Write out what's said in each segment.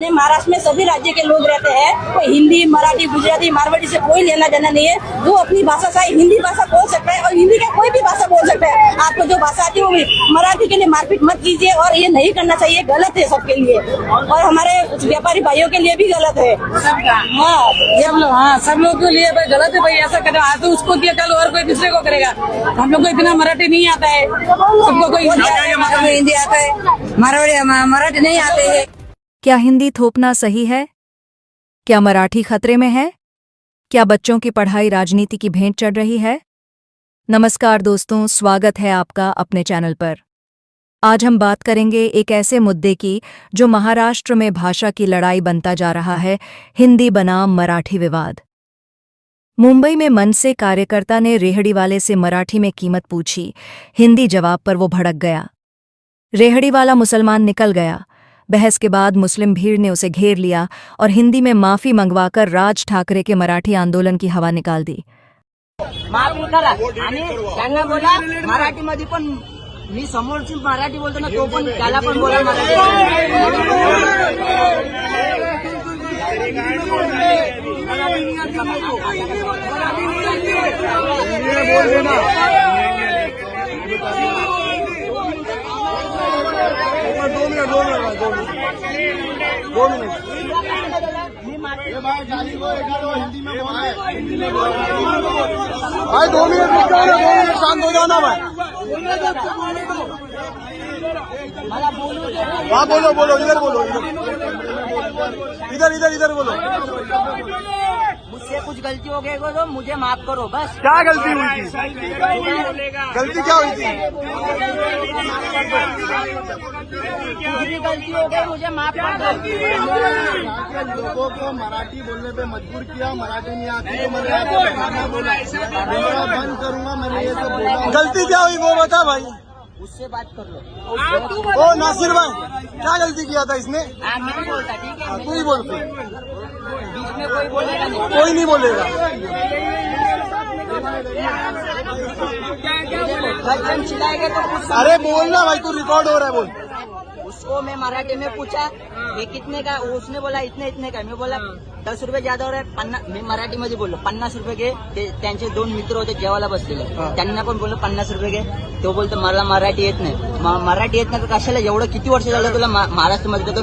महाराष्ट्र में सभी राज्य के लोग रहते हैं, कोई हिंदी, मराठी, गुजराती, मारवाड़ी से कोई लेना देना नहीं है। जो अपनी भाषा चाहे हिंदी भाषा बोल सकता है और हिंदी का कोई भी भाषा बोल सकता है। आपको जो भाषा आती है वो भी। मराठी के लिए मारपीट मत कीजिए और ये नहीं करना चाहिए, गलत है सबके लिए और हमारे व्यापारी भाइयों के लिए भी गलत है। सब लोग के लिए भाई गलत है भाई। ऐसा करे आज तो उसको दिया, कल और कोई दूसरे को करेगा। हम लोग को इतना मराठी नहीं आता है, सबको कोई हिंदी आता है, मराठी नहीं आते है। क्या हिंदी थोपना सही है? क्या मराठी खतरे में है? क्या बच्चों की पढ़ाई राजनीति की भेंट चढ़ रही है? नमस्कार दोस्तों, स्वागत है आपका अपने चैनल पर। आज हम बात करेंगे एक ऐसे मुद्दे की जो महाराष्ट्र में भाषा की लड़ाई बनता जा रहा है, हिंदी बनाम मराठी विवाद। मुंबई में मनसे कार्यकर्ता ने रेहड़ी वाले से मराठी में कीमत पूछी। हिंदी जवाब पर वो भड़क गया। रेहड़ी वाला मुसलमान निकल गया। बहस के बाद मुस्लिम भीड़ ने उसे घेर लिया और हिंदी में माफी मंगवाकर राज ठाकरे के मराठी आंदोलन की हवा निकाल दी। माफी करा आणि त्यांना बोला मराठीमध्ये पण मी समोरची मराठी बोलतो ना, तो पण त्याला पण बोला मराठी। भाई 2 मिनट शांत हो जाओ ना भाई। हाँ बोलो बोलो, इधर बोलो, इधर बोलो। मुझसे कुछ गलती हो गई तो मुझे माफ करो बस। क्या गलती हुई थी? गलती क्या हुई थी? गलती हो गई, मुझे माफ कर दो। लोगों को मराठी बोलने पे मजबूर किया, मराठी नहीं आती तो मैंने बोला बंद करूंगा, मैंने ये सब बोला। गलती क्या हुई वो बता भाई, उससे बात कर लो। ओ नासिर भाई, क्या गलती किया था इसने? मैं नहीं बोलता, ठीक है? तू ही बोल, बीच में कोई बोलेगा नहीं। कोई नहीं बोलेगा। बच्चन चिल्लाएंगे तो कुछ अरे बोलना भाई, तू रिकॉर्ड हो रहा है, बोल। उसको मैं मराठी में पूछा ये कितने का, उसने बोला इतने का। मैं बोला 10 रुपये ज्यादा हो रहा है, 50। मी मराठीमध्ये बोललो 50 रुपये घे। त्यांचे 2 मित्र होते जेवायला बसलेले, त्यांना पण बोललो 50 रुपये घे। तो बोलतो मला मराठी येत नाही। मराठी येत नाही तर कशाला? एवढं किती वर्ष झालं तुला महाराष्ट्रामध्ये? तो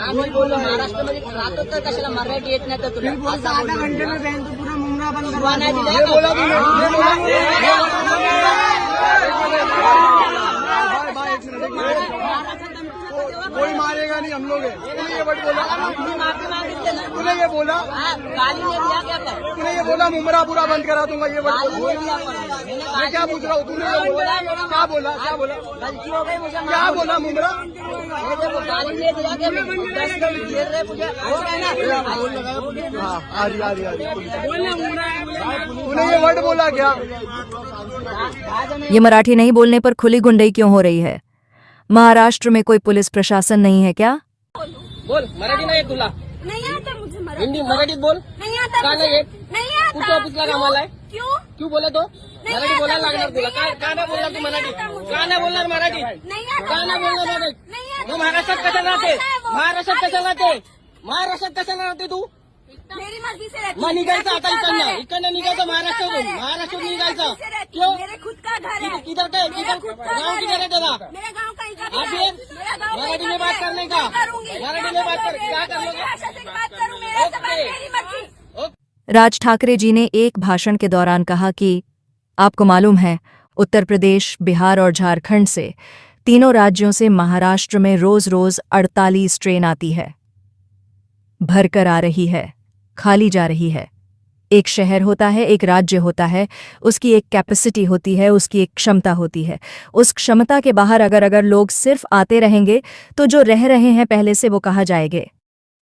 आम्ही बोललो महाराष्ट्रामध्ये राहतो तर कशाला मराठी येत नाही तर तुला? आधा घंटे में बहन तो पूरा मुंगरा बंद कोई मारेगा नहीं, हम लोग हैं। तूने ये वर्ड बोला, तूने ये बोला, गाली ने दिया क्या कर? तूने ये बोला मुमरा पूरा बंद करा दूंगा, ये वर्ड बोला। मैं क्या पूछ रहा हूँ, तूने क्या बोला? गलती हो गई मुझे। क्या बोला मुमरा? गाली ने दिया क्या? 10 मिनट घेर रहे मुझे, हो गया ना? हाँ, आ रही। तूने ये वर्ड बोला क्या? ये मराठी नहीं बोलने पर खुली गुंडई क्यों हो रही है? महाराष्ट्र में कोई पुलिस प्रशासन नहीं है क्या? बोल मराठी नाही येत तुला? नहीं आता मुझे मराठी। हिंदी मराठीत बोल। नहीं आता का मुझे। नाही येत? नहीं आता। कुठच्या ऑफिसला कामाला आहे? क्यों बोला तो मराठी आता बोलायला लागणार मुझे, तुला? नहीं का नाही बोलणार तू मराठी? आता मुझे। का नाही बोलणार मराठी? नहीं आता। का नाही बोलणार मराठी? नहीं आता। तू महाराष्ट्रात कशाला राहते? आता वो। महाराष्ट्रात कशाला राहते? महाराष्ट्रात कशाला राहते तू? मेरी मर्जी से रहती मग हूँ। निघायचं मेरा आता खुद का घर है। इकडनं निघायचं मेरा खुद का महाराष्ट्रातून। घर है। महाराष्ट्रातून मेरी निघायचं मर्जी से रहती क्यों? हूँ। मेरे खुद का घर है। किधर के मेरा किधर खुद का गाँव घर किधर है तेरा? मेरा गाँव कहीं का हाँ भी फिर? है। मेरा गाँव मराठी कहीं में का बात भी करने है। का? मैं करूंगी। मराठी में बात कर, क्या कर लोगे? भाषा से बात करूँ, मेरा सवाल, मेरी मर्जी। राज ठाकरे जी ने एक भाषण के दौरान कहा कि आपको मालूम है, उत्तर प्रदेश, बिहार और झारखंड से तीनों राज्यों से महाराष्ट्र में रोज 48 ट्रेन आती है, भरकर आ रही है, खाली जा रही है। एक शहर होता है, एक राज्य होता है, उसकी एक कैपेसिटी होती है, उसकी एक क्षमता होती है। उस क्षमता के बाहर अगर लोग सिर्फ आते रहेंगे तो जो रह रहे हैं पहले से वो कहा जाएंगे।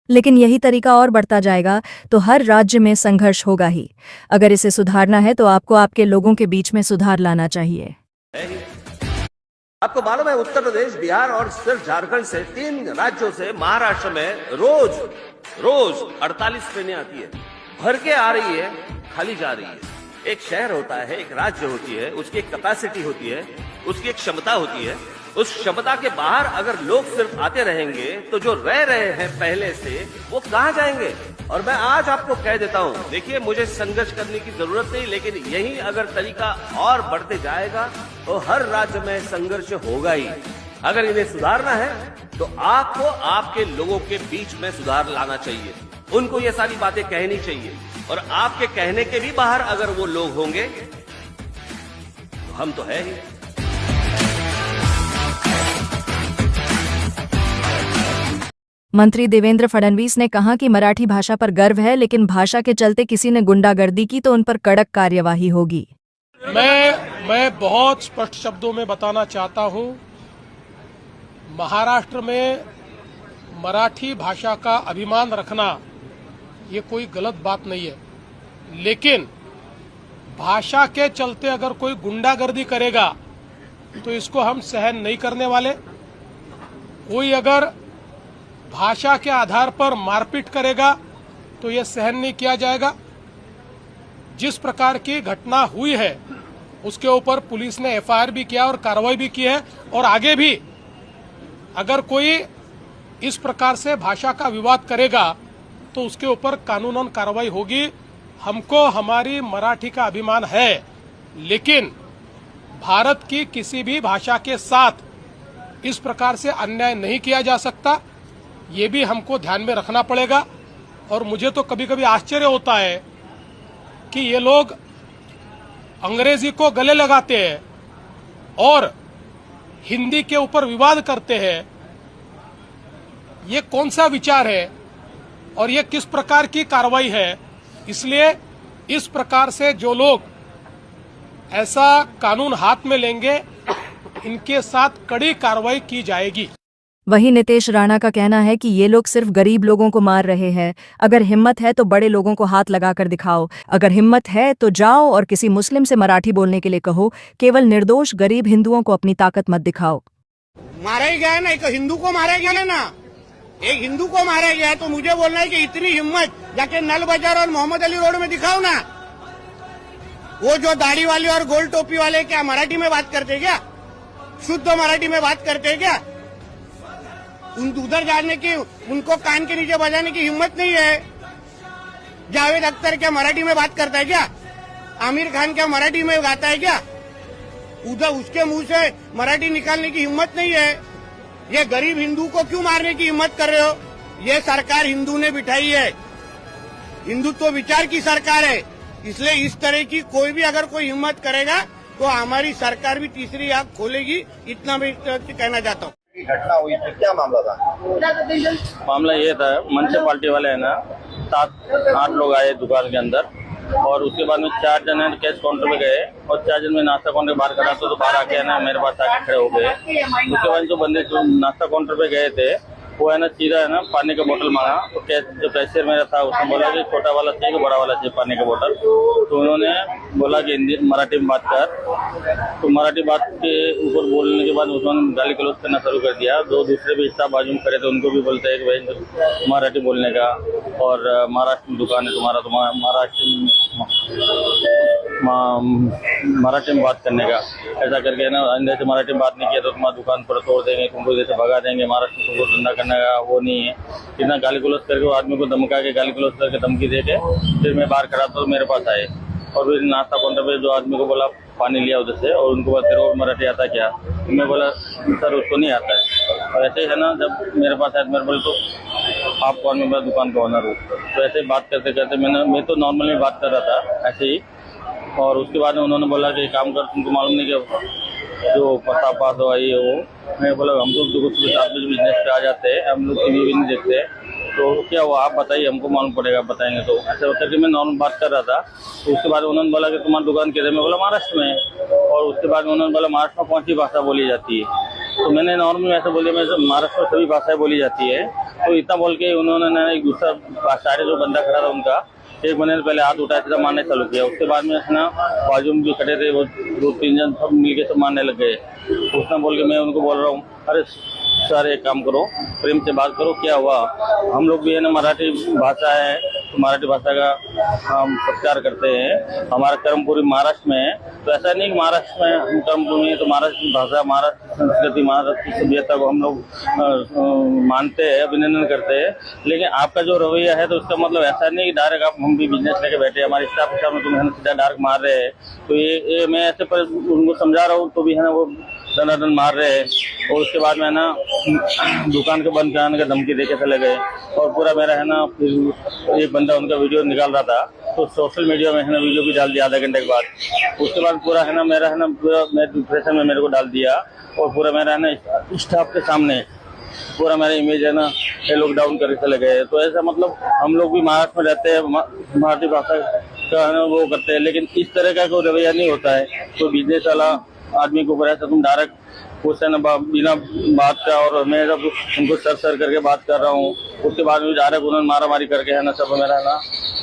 लेकिन यही तरीका और बढ़ता जाएगा तो हर राज्य में संघर्ष होगा ही। अगर इसे सुधारना है तो आपको आपके लोगों के बीच में सुधार लाना चाहिए। आपको मालूम है उत्तर प्रदेश, बिहार और सिर्फ झारखंड से 3 राज्यों से महाराष्ट्र में रोज 48 ट्रेनें आती है, भर के आ रही है, खाली जा रही है। एक शहर होता है, एक राज्य होती है, उसकी एक कैपेसिटी होती है, उसकी एक क्षमता होती है। उस क्षमता के बाहर अगर लोग सिर्फ आते रहेंगे तो जो रह रहे हैं पहले से वो कहां जाएंगे। और मैं आज आपको कह देता हूं, देखिए मुझे संघर्ष करने की जरूरत नहीं, लेकिन यही अगर तरीका और बढ़ते जाएगा तो हर राज्य में संघर्ष होगा ही। अगर इन्हें सुधारना है तो आपको आपके लोगों के बीच में सुधार लाना चाहिए, उनको ये सारी बातें कहनी चाहिए। और आपके कहने के भी बाहर अगर वो लोग होंगे तो हम तो है ही। मंत्री देवेंद्र फडणवीस ने कहा कि मराठी भाषा पर गर्व है, लेकिन भाषा के चलते किसी ने गुंडागर्दी की तो उन पर कड़क कार्यवाही होगी। मैं बहुत स्पष्ट शब्दों में बताना चाहता हूं, महाराष्ट्र में मराठी भाषा का अभिमान रखना ये कोई गलत बात नहीं है, लेकिन भाषा के चलते अगर कोई गुंडागर्दी करेगा तो इसको हम सहन नहीं करने वाले। कोई अगर भाषा के आधार पर मारपीट करेगा तो ये सहन नहीं किया जाएगा। जिस प्रकार की घटना हुई है उसके ऊपर पुलिस ने एफआईआर भी किया और कार्रवाई भी की है, और आगे भी अगर कोई इस प्रकार से भाषा का विवाद करेगा तो उसके ऊपर कानूनन कार्रवाई होगी। हमको हमारी मराठी का अभिमान है, लेकिन भारत की किसी भी भाषा के साथ इस प्रकार से अन्याय नहीं किया जा सकता, ये भी हमको ध्यान में रखना पड़ेगा। और मुझे तो कभी कभी आश्चर्य होता है कि ये लोग अंग्रेजी को गले लगाते हैं और हिंदी के ऊपर विवाद करते हैं। ये कौन सा विचार है और ये किस प्रकार की कार्रवाई है। इसलिए इस प्रकार से जो लोग ऐसा कानून हाथ में लेंगे, इनके साथ कड़ी कार्रवाई की जाएगी। वहीं नितेश राणा का कहना है कि ये लोग सिर्फ गरीब लोगों को मार रहे हैं। अगर हिम्मत है तो बड़े लोगों को हाथ लगाकर दिखाओ। अगर हिम्मत है तो जाओ और किसी मुस्लिम से मराठी बोलने के लिए कहो। केवल निर्दोष गरीब हिंदुओं को अपनी ताकत मत दिखाओ। मारा ही गया है ना, एक हिंदू को मारा गया है ना, एक हिंदू को मारा गया है, तो मुझे बोलना है कि इतनी हिम्मत जाके नल बाजार और मोहम्मद अली रोड में दिखाओ ना। वो जो दाढ़ी वाले और गोल टोपी वाले क्या मराठी में बात करते क्या? शुद्ध मराठी में बात करते क्या? उधर जाने की, उनको कान के नीचे बजाने की हिम्मत नहीं है। जावेद अख्तर क्या मराठी में बात करता है क्या? आमिर खान क्या मराठी में गाता है क्या? उधर उसके मुंह से मराठी निकालने की हिम्मत नहीं है। ये गरीब हिंदू को क्यों मारने की हिम्मत कर रहे हो? ये सरकार हिंदू ने बिठाई है, हिंदुत्व विचार की सरकार है, इसलिए इस तरह की कोई भी अगर कोई हिम्मत करेगा तो हमारी सरकार भी तीसरी आंख खोलेगी। इतना मैं कहना चाहता हूँ। घटना हुई थी, क्या मामला था? मामला ये था, म्युनिसिपालिटी वाले है ना 7-8 लोग आए दुकान के अंदर, और उसके बाद में 4 जन कैश काउंटर पे गए और 4 जन में नाश्ता काउंटर बाहर करा तो बाहर आके है ना मेरे पास आके खड़े हो गए। उसके बाद जो बंदे जो नाश्ता काउंटर पे गए थे वो है ना सीधा है ना पानी का बोतल मांगा। तो जो कैशियर मेरा था उसने बोला कि छोटा वाला चाहिए कि बड़ा वाला चाहिए पानी का बोतल। तो उन्होंने बोला कि हिंदी मराठी में बात कर। तो मराठी बात के ऊपर बोलने के बाद उन्होंने गाली गलौज करना शुरू कर दिया। दो दूसरे भी हिस्सा बाजू में खड़े थे, उनको भी बोलते हैं कि भाई मराठी बोलने का, और महाराष्ट्र में दुकान है तुम्हारा, तो मराठी में बात करने का, ऐसा करके ना अंदर से मराठी में बात नहीं किया तो तुम्हारी दुकान पर तोड़ देंगे, तुमको जैसे भगा देंगे, महाराष्ट्र में तुमको धंधा करने का वो नहीं है। इतना गाली गलौज करके वो आदमी को धमका के गाली गलौज करके धमकी दे के फिर मैं बाहर खड़ा तो मेरे पास आए और फिर नाश्ता काउंटर पे जो आदमी को बोला पानी लिया उधर से, और उनको बोला तेरे को मराठी आता क्या? तो मैं बोला सर उसको नहीं आता है। और ऐसे ही है ना जब मेरे पास आए मेरे बोले तो आप कौन, मैं दुकान का ओनर हूँ। तो ऐसे ही बात करते करते मैं तो नॉर्मली बात कर रहा था ऐसे ही, और उसके बाद में उन्होंने बोला कि काम कर, तुमको मालूम नहीं कि जो पता पास हो आई है वो। मैं बोला हम लोग सुबह 7 बजे बिजनेस पे आ जाते हैं, हम लोग टीवी भी नहीं देखते, तो क्या हुआ आप बताइए, हमको मालूम पड़ेगा, बताएंगे। तो ऐसे होकर के मैं नॉर्मल बात कर रहा था। तो उसके बाद उन्होंने बोला कि तुम्हारी दुकान किधर? मैं बोला महाराष्ट्र में। और उसके बाद में उन्होंने बोला महाराष्ट्र में कौन सी भाषा बोली जाती है? तो मैंने नॉर्मली ऐसे बोले मैं महाराष्ट्र में सभी भाषाएं बोली जाती है। तो इतना बोल के उन्होंने एक दूसरा सारे जो बंदा खड़ा था उनका एक महीने पहले हाथ उठाया सीधा मारने चालू किया। उसके बाद में ना बाजू में जो खड़े थे वो 2-3 जन सब मिलके सब मारने लग गए। उसने बोल के मैं उनको बोल रहा हूँ अरे सर एक काम करो, प्रेम से बात करो, क्या हुआ? हम लोग भी है ना मराठी भाषा है मराठी भाषा का हम सत्कार करते हैं। हमारा कर्म पूरी महाराष्ट्र में है, तो ऐसा नहीं कि महाराष्ट्र में हम कर्मभूमि है तो महाराष्ट्र की भाषा, महाराष्ट्र की संस्कृति, महाराष्ट्र की सभ्यता को हम लोग मानते हैं, अभिनंदन करते हैं। लेकिन आपका जो रवैया है तो उसका मतलब ऐसा नहीं कि डायरेक्ट आप हम भी बिजनेस लेके बैठे, हमारे स्टाफ के सामने तुम्हें सीधा डायरेक्ट मार रहे हैं। तो ये मैं ऐसे पर उनको समझा रहा हूँ तो भी है ना वो दनादन मार रहे हैं। और उसके बाद में ना दुकान को बंद कराने का धमकी देके चले गए। और पूरा मेरा है ना, फिर एक बंदा उनका वीडियो निकाल रहा था तो सोशल मीडिया में है ना वीडियो भी डाल दिया आधा घंटे के बाद। उसके बाद पूरा है ना मेरा है ना पूरा मैं डिप्रेशन में मेरे को डाल दिया। और पूरा मेरा है ना स्टाफ के सामने पूरा मेरा इमेज है ना ये लोग डाउन करके चले गए। तो ऐसा मतलब हम लोग भी महाराष्ट्र में रहते हैं, मराठी भाषा का है ना वो करते हैं, लेकिन इस तरह का कोई रवैया नहीं होता है। तो बिजनेस वाला आदमी को ऊपर ऐसा तुम डायरेक्ट क्वेश्चन बिना बात का, और मैं जब उनको सर करके बात कर रहा हूँ उसके बाद में डायरेक्ट उन्होंने मारामारी करके है ना सब मेरा है ना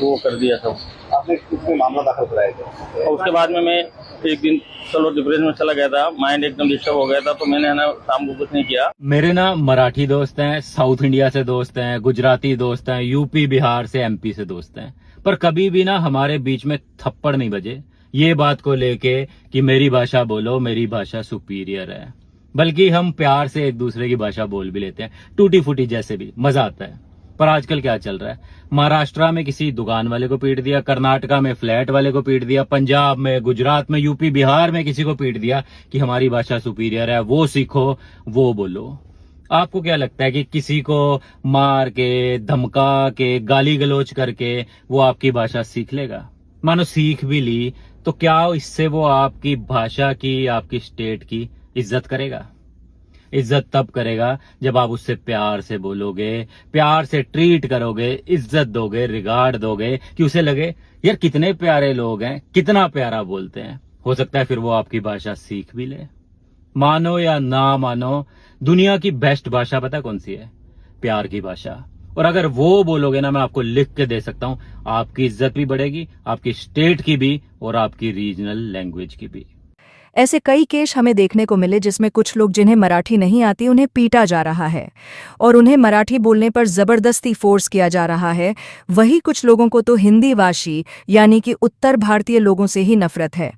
वो कर दिया सब। आपने किसमें मामला दाखिल कराया था? और उसके बाद में मैं एक दिन चलो डिप्रेशन में चला गया था, माइंड एकदम डिस्टर्ब हो गया था, तो मैंने है ना शाम को कुछ नहीं किया। मेरे ना मराठी दोस्त हैं, साउथ इंडिया से दोस्त हैं, गुजराती दोस्त हैं, यूपी बिहार से एमपी से दोस्त हैं, पर कभी भी ना हमारे बीच में थप्पड़ नहीं बजे ये बात को लेके कि मेरी भाषा बोलो, मेरी भाषा सुपीरियर है। बल्कि हम प्यार से एक दूसरे की भाषा बोल भी लेते हैं, टूटी फूटी जैसे भी मजा आता है। पर आजकल क्या चल रहा है, महाराष्ट्र में किसी दुकान वाले को पीट दिया, कर्नाटका में फ्लैट वाले को पीट दिया, पंजाब में, गुजरात में, यूपी बिहार में किसी को पीट दिया कि हमारी भाषा सुपीरियर है, वो सीखो, वो बोलो। आपको क्या लगता है कि किसी को मार के, धमका के, गाली गलोच करके वो आपकी भाषा सीख लेगा? मानो सीख भी ली तो क्या इससे वो आपकी भाषा की, आपकी स्टेट की इज्जत करेगा? इज्जत तब करेगा जब आप उससे प्यार से बोलोगे, प्यार से ट्रीट करोगे, इज्जत दोगे, रिगार्ड दोगे कि उसे लगे यार कितने प्यारे लोग हैं, कितना प्यारा बोलते हैं। हो सकता है फिर वो आपकी भाषा सीख भी ले। मानो या ना मानो, दुनिया की बेस्ट भाषा पता कौन सी है? प्यार की भाषा। और अगर वो बोलोगे ना, मैं आपको लिख के दे सकता हूं, आपकी इज्जत भी बढ़ेगी, आपकी स्टेट की भी और आपकी रीजनल लैंग्वेज की भी। ऐसे कई केस हमें देखने को मिले जिसमें कुछ लोग जिन्हें मराठी नहीं आती उन्हें पीटा जा रहा है और उन्हें मराठी बोलने पर जबरदस्ती फोर्स किया जा रहा है। वही कुछ लोगों को तो हिंदी भाषी यानी कि उत्तर भारतीय लोगों से ही नफरत है।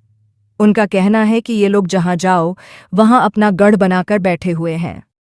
उनका कहना है कि ये लोग जहां जाओ वहां अपना गढ़ बनाकर बैठे हुए हैं।